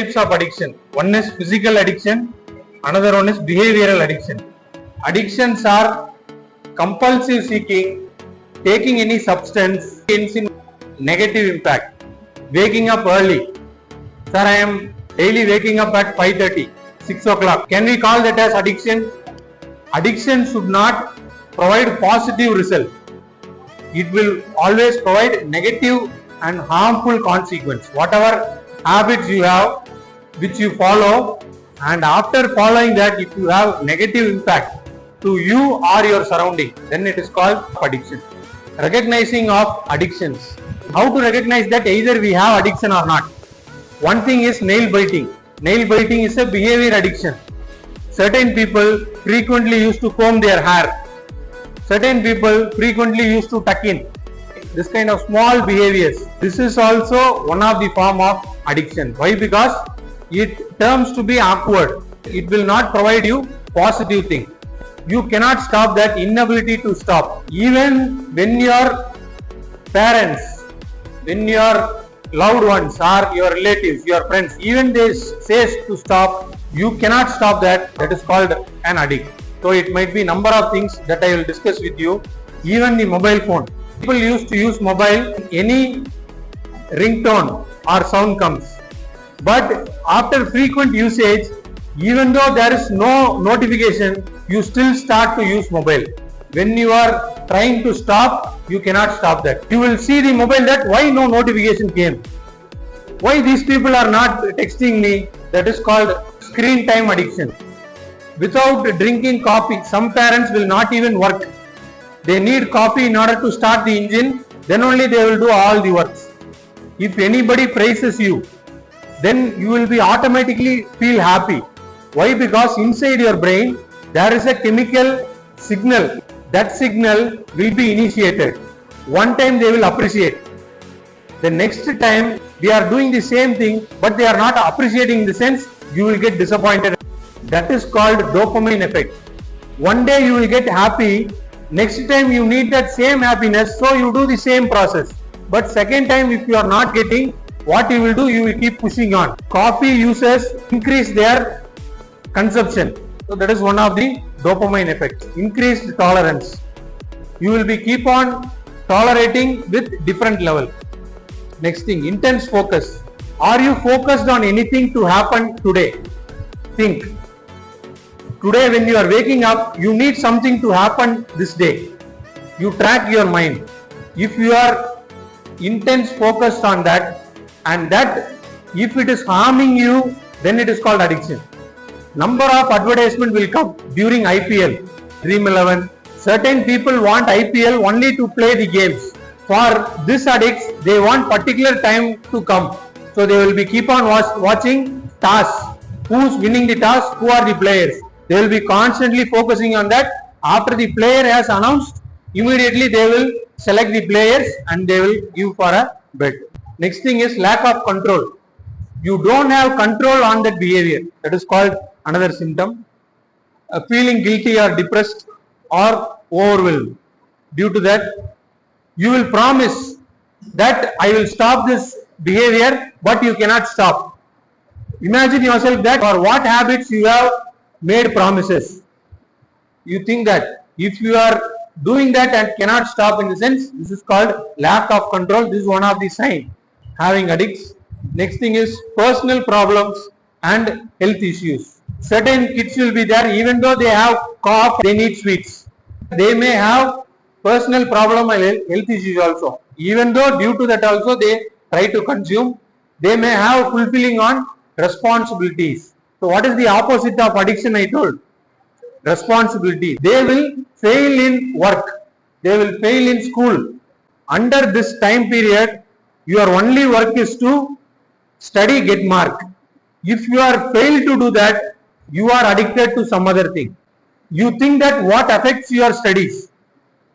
types of addiction. One is physical addiction, another one is behavioral addiction. Addictions are compulsive seeking, taking any substance, in negative impact. Waking up early. Sir, I am daily waking up at 5:30, 6 o'clock. Can we call that as addiction? Addiction should not provide positive result. It will always provide negative and harmful consequence. Whatever habits you have, which you follow, and after following that, if you have negative impact to you or your surrounding, then it is called addiction. Recognizing of addictions. How to recognize that either we have addiction or not? One thing is nail biting. Nail biting is a behavior addiction. Certain people frequently used to comb their hair. Certain people frequently used to tuck in. This kind of small behaviors. This is also one of the form of addiction. Why? Because it terms to be awkward. It will not provide you positive thing. You cannot stop that inability to stop. Even when your parents, when your loved ones or your relatives, your friends, even they say to stop, you cannot stop that. That is called an addict. So it might be number of things that I will discuss with you. Even the mobile phone. People used to use mobile, any ringtone or sound comes. But after frequent usage, even though there is no notification, you still start to use mobile. When you are trying to stop, you cannot stop that. You will see the mobile that why no notification came. Why these people are not texting me? That is called screen time addiction. Without drinking coffee, some parents will not even work. They need coffee in order to start the engine, then only they will do all the works. If anybody praises you, then you will be automatically feel happy. Why? Because inside your brain there is a chemical signal. That signal will be initiated. One time they will appreciate. The next time they are doing the same thing, but they are not appreciating in the sense, you will get disappointed. That is called dopamine effect. One day you will get happy, next time you need that same happiness, so you do the same process. But second time if you are not getting, what you will do, you will keep pushing on. Coffee users increase their consumption. So that is one of the dopamine effects. Increased tolerance. You will be keep on tolerating with different level. Next thing, intense focus. Are you focused on anything to happen today? Think. Today when you are waking up, you need something to happen this day. You track your mind. If you are intense focused on that, and that if it is harming you, then it is called addiction. Number of advertisement will come during IPL, Dream 11. Certain people want IPL only to play the games. For this addicts, they want particular time to come. So they will be keep on watching tasks. Who's winning the task? Who are the players? They will be constantly focusing on that. After the player has announced, immediately they will select the players and they will give for a bet. Next thing is lack of control. You don't have control on that behavior. That is called another symptom. Feeling guilty or depressed or overwhelmed. Due to that, you will promise that I will stop this behavior, but you cannot stop. Imagine yourself that for what habits you have made promises. You think that if you are doing that and cannot stop, in the sense, this is called lack of control. This is one of the signs having addicts. Next thing is personal problems and health issues. Certain kids will be there, even though they have cough, they need sweets. They may have personal problem and health issues also. Even though due to that also they try to consume, they may have fulfilling on responsibilities. So what is the opposite of addiction? I told responsibility. They will fail in work. They will fail in school. Under this time period, your only work is to study, get mark. If you are failed to do that, you are addicted to some other thing. You think that what affects your studies.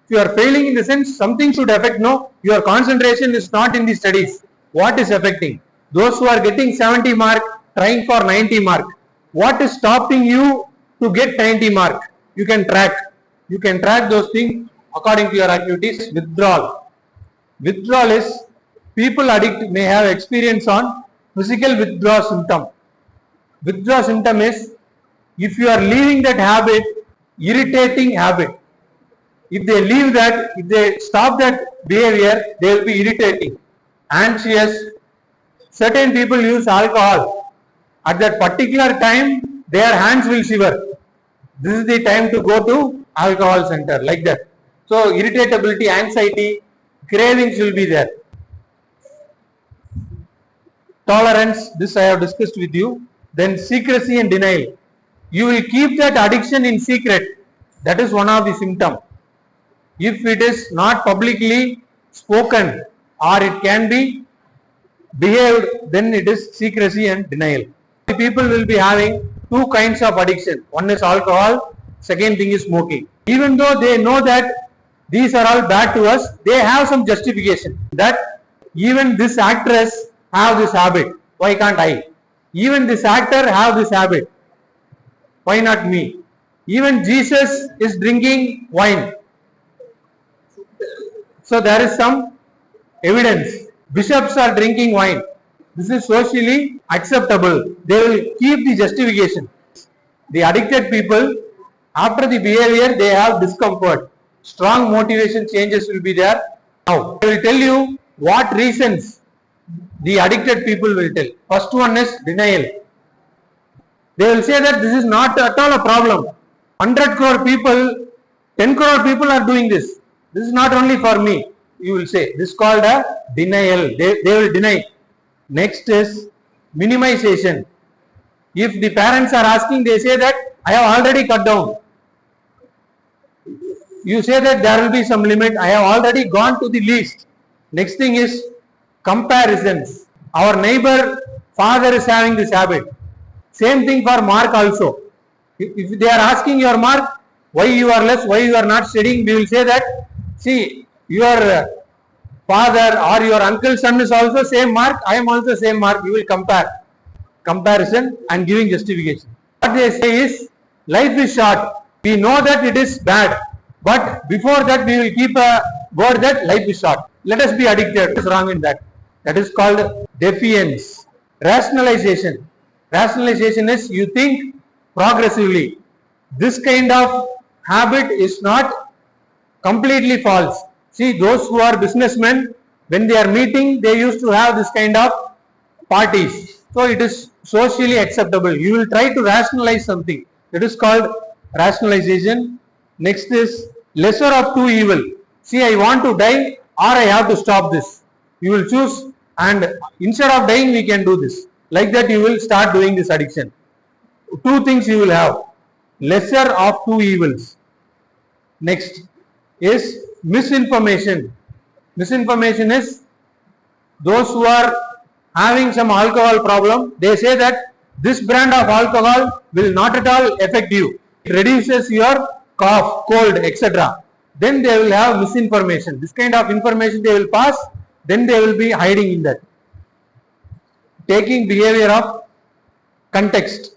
If you are failing in the sense, something should affect. No, your concentration is not in the studies. What is affecting? Those who are getting 70 mark, trying for 90 mark. What is stopping you to get 90 mark? You can track. You can track those things according to your activities. Withdrawal. Withdrawal is people addict may have experience on physical withdrawal symptom. Withdrawal symptom is if you are leaving that habit, irritating habit. If they leave that, if they stop that behavior, they will be irritating, anxious. Certain people use alcohol. At that particular time, their hands will shiver. This is the time to go to alcohol center, like that. So irritability, anxiety, cravings will be there. Tolerance, this I have discussed with you. Then secrecy and denial. You will keep that addiction in secret. That is one of the symptoms. If it is not publicly spoken or it can be behaved, then it is secrecy and denial. The people will be having two kinds of addiction. One is alcohol, second thing is smoking. Even though they know that these are all bad to us, they have some justification that even this actress have this habit, why can't I? Even this actor have this habit, why not me? Even Jesus is drinking wine. So there is some evidence. Bishops are drinking wine. This is socially acceptable. They will keep the justification. The addicted people, after the behavior, they have discomfort. Strong motivation changes will be there. Now, I will tell you what reasons the addicted people will tell. First one is denial. They will say that this is not at all a problem. 100 crore people, 10 crore people are doing this. This is not only for me, you will say. This is called a denial. They will deny. Next is minimization. If the parents are asking, they say that I have already cut down. You say that there will be some limit. I have already gone to the least. Next thing is comparisons. Our neighbor father is having this habit. Same thing for mark also. If they are asking your mark, why you are less, why you are not studying, we will say that, see, your father or your uncle's son is also same mark, I am also same mark. You will compare. Comparison and giving justification. What they say is, life is short. We know that it is bad. But before that, we will keep a word that life is short. Let us be addicted. What is wrong in that? That is called defiance. Rationalization. Rationalization is you think progressively. This kind of habit is not completely false. See, those who are businessmen, when they are meeting, they used to have this kind of parties. So it is socially acceptable. You will try to rationalize something. It is called rationalization. Next is lesser of two evil. See, I want to die or I have to stop this. You will choose, and instead of dying, we can do this. Like that, you will start doing this addiction. Two things you will have. Lesser of two evils. Next is misinformation. Misinformation is those who are having some alcohol problem, they say that this brand of alcohol will not at all affect you. It reduces your cough, cold, etc. Then they will have misinformation. This kind of information they will pass, then they will be hiding in that. Taking behavior of context.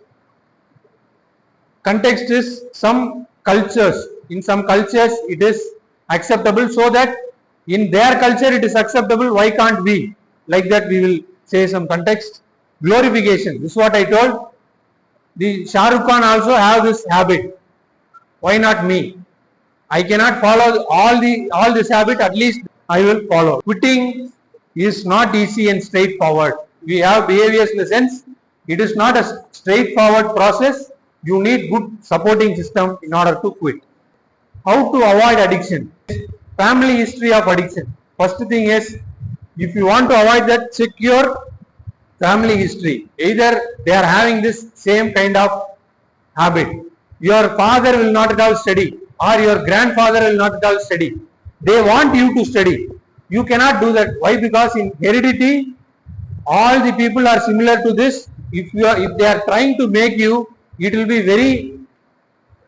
Context is some cultures. In some cultures it is acceptable, so that in their culture it is acceptable, why can't we? Like that we will say some context. Glorification. This is what I told. The Shah Rukh Khan also have this habit. Why not me? I cannot follow all this habit, at least I will follow. Quitting is not easy and straightforward. We have behaviors in the sense, it is not a straightforward process. You need good supporting system in order to quit. How to avoid addiction? Family history of addiction. First thing is, if you want to avoid that, check your family history. Either they are having this same kind of habit. Your father will not at all study, or your grandfather will not at all study. They want you to study. You cannot do that. Why? Because in heredity, all the people are similar to this. If they are trying to make you, it will be very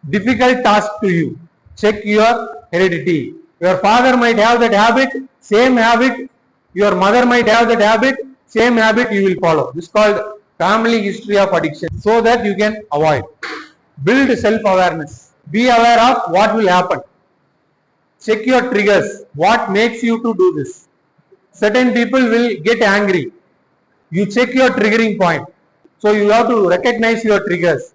difficult task to you. Check your heredity. Your father might have that habit, same habit. Your mother might have that habit, same habit you will follow. This is called family history of addiction, so that you can avoid. Build self-awareness. Be aware of what will happen. Check your triggers. What makes you to do this? Certain people will get angry. You check your triggering point. So you have to recognize your triggers.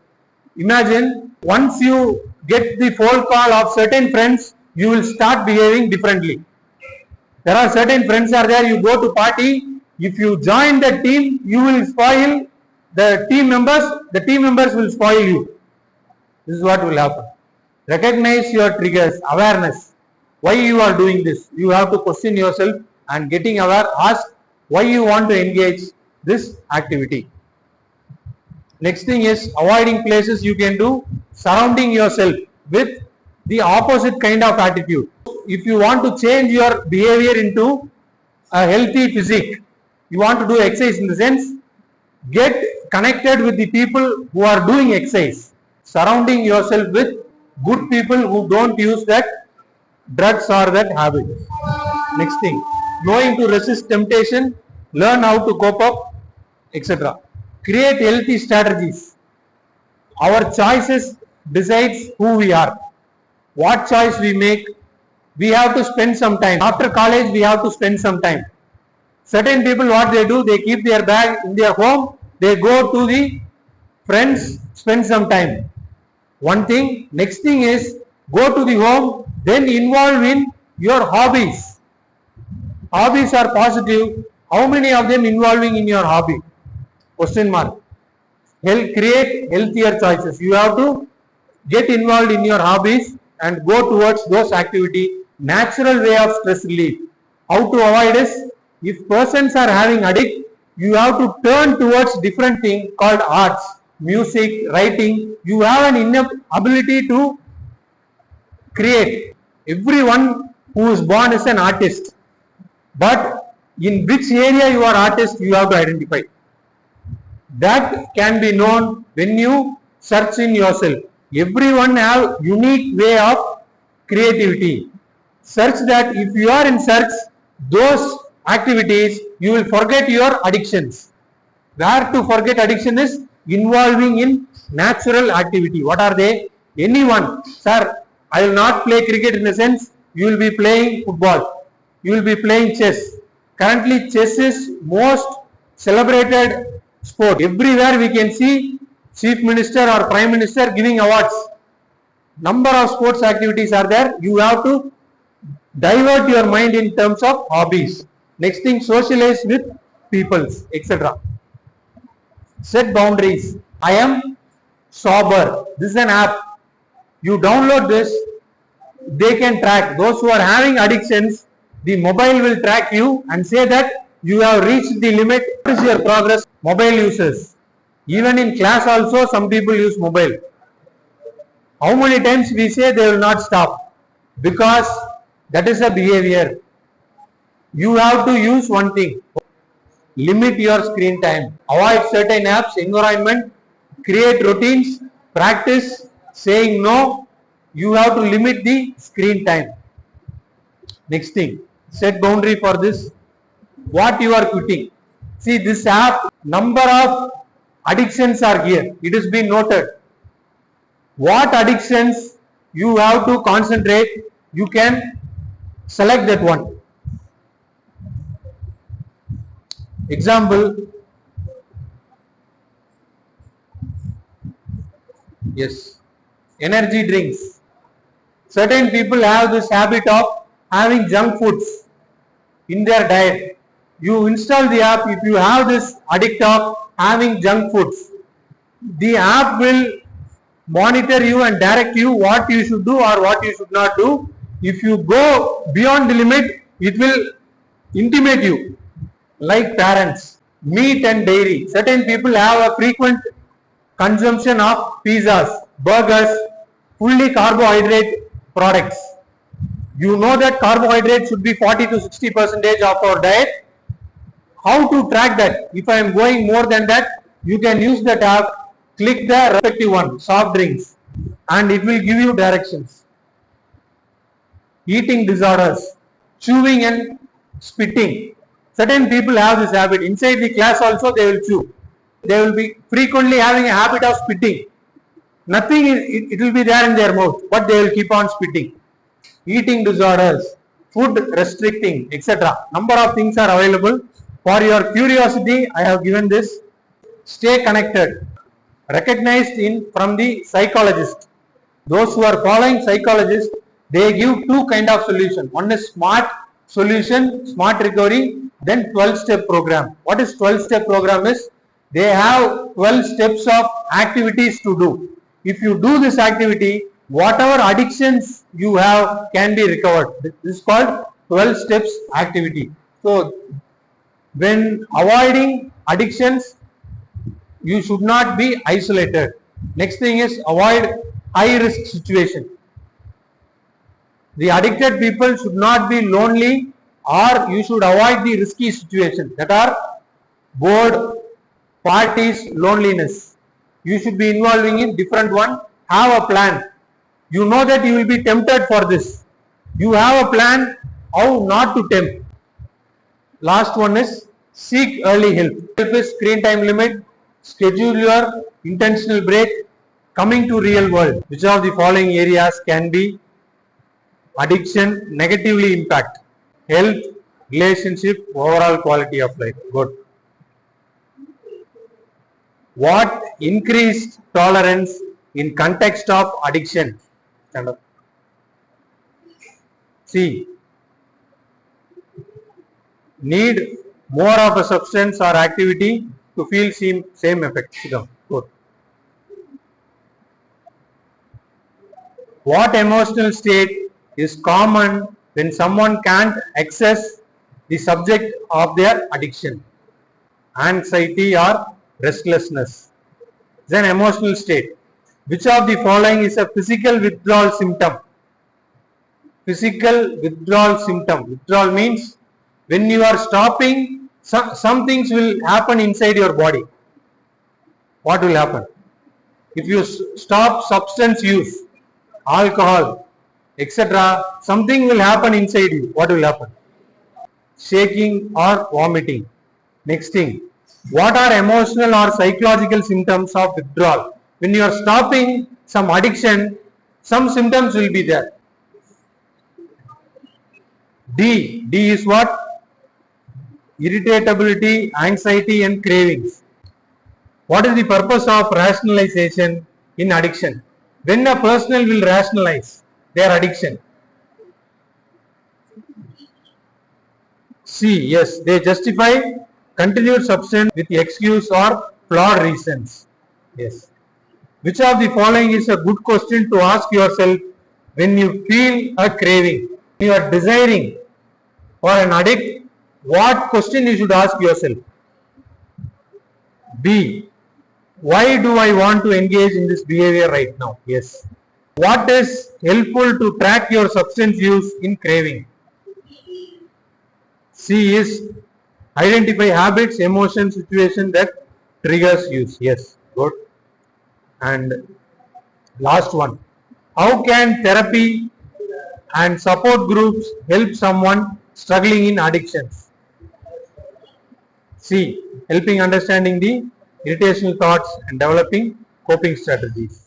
Imagine once you get the phone call of certain friends, you will start behaving differently. There are certain friends are there, you go to party, if you join the team, you will spoil the team members will spoil you. This is what will happen. Recognize your triggers, awareness. Why you are doing this? You have to question yourself and getting aware, ask why you want to engage this activity. Next thing is avoiding places you can do, surrounding yourself with the opposite kind of attitude. If you want to change your behavior into a healthy physique, you want to do exercise in the sense, get connected with the people who are doing exercise, surrounding yourself with good people who don't use that drugs or that habit. Next thing, knowing to resist temptation, learn how to cope up, etc. Create healthy strategies. Our choices decides who we are. What choice we make, we have to spend some time. After college, we have to spend some time. Certain people, what they do, they keep their bag in their home, they go to the friends, spend some time. One thing. Next thing is, go to the home, then involve in your hobbies. Hobbies are positive. How many of them involving in your hobby? Question mark. Create healthier choices. You have to get involved in your hobbies and go towards those activities. Natural way of stress relief. How to avoid is, if persons are having addict, you have to turn towards different thing called arts, music, writing. You have an innate ability to create. Everyone who is born is an artist. But in which area you are artist, you have to identify. That can be known when you search in yourself. Everyone have unique way of creativity. Search that. If you are in search those activities, you will forget your addictions. Where to forget addiction is involving in natural activity. What are they? Anyone. Sir, I will not play cricket in a sense. You will be playing football. You will be playing chess. Currently, chess is most celebrated sport. Everywhere we can see Chief Minister or Prime Minister giving awards. Number of sports activities are there. You have to divert your mind in terms of hobbies. Next thing, socialize with peoples, etc. Set boundaries. I am sober. This is an app. You download this, they can track. Those who are having addictions, the mobile will track you and say that you have reached the limit. What is your progress? Mobile users. Even in class also, some people use mobile. How many times we say they will not stop? Because that is a behavior. You have to use one thing. Limit your screen time. Avoid certain apps, environment. Create routines. Practice saying no. You have to limit the screen time. Next thing. Set boundary for this. What you are quitting. See, this app, number of addictions are here. It has been noted. What addictions you have to concentrate, you can select that one. Example. Yes. Energy drinks. Certain people have this habit of having junk foods in their diet. You install the app. If you have this addict of having junk foods, the app will monitor you and direct you what you should do or what you should not do. If you go beyond the limit, it will intimate you. Like parents, meat and dairy. Certain people have a frequent consumption of pizzas, burgers, fully carbohydrate products. You know that carbohydrate should be 40 to 60% of our diet. How to track that? If I am going more than that, you can use that app, click the respective one, soft drinks, and it will give you directions. Eating disorders, chewing and spitting. Certain people have this habit. Inside the class also they will chew. They will be frequently having a habit of spitting. Nothing, it will be there in their mouth, but they will keep on spitting. Eating disorders, food restricting, etc. Number of things are available. For your curiosity, I have given this. stay connected. Recognized from the psychologist. Those who are following psychologists, they give two kind of solution. One is smart solution, smart recovery, then 12-step program. What is 12-step program is? They have 12 steps of activities to do. If you do this activity, whatever addictions you have can be recovered. This is called 12 steps activity. So, when avoiding addictions, you should not be isolated. Next thing is avoid high risk situation. The addicted people should not be lonely, or you should avoid the risky situation that are bored, parties, loneliness. You should be involving in different one. Have a plan. You know that you will be tempted for this. You have a plan how not to tempt. Last one is seek early help. Help is screen time limit, schedule your intentional break, coming to real world. Which of the following areas can be addiction negatively impact? Health, relationship, overall quality of life. Good. What increased tolerance in context of addiction? Stand up. C. Need more of a substance or activity to feel same effect. Good. What emotional state is common when someone can't access the subject of their addiction? Anxiety or restlessness. It's an emotional state. Which of the following is a physical withdrawal symptom? Physical withdrawal symptom. Withdrawal means when you are stopping, some things will happen inside your body. What will happen? If you stop substance use, alcohol, etc., something will happen inside you. What will happen? Shaking or vomiting. Next thing, what are emotional or psychological symptoms of withdrawal? When you are stopping some addiction, some symptoms will be there. D is what? Irritability, anxiety and cravings. What is the purpose of rationalization in addiction? When a person will rationalize their addiction? C. Yes, they justify continued substance with excuse or flawed reasons. Yes. Which of the following is a good question to ask yourself when you feel a craving? You are desiring for an addict, what question you should ask yourself? B. Why do I want to engage in this behavior right now? Yes. What is helpful to track your substance use in craving? C is identify habits, emotions, situation that triggers use. Yes, good. And last one. How can therapy and support groups help someone struggling in addictions? C. Helping understanding the irritational thoughts and developing coping strategies.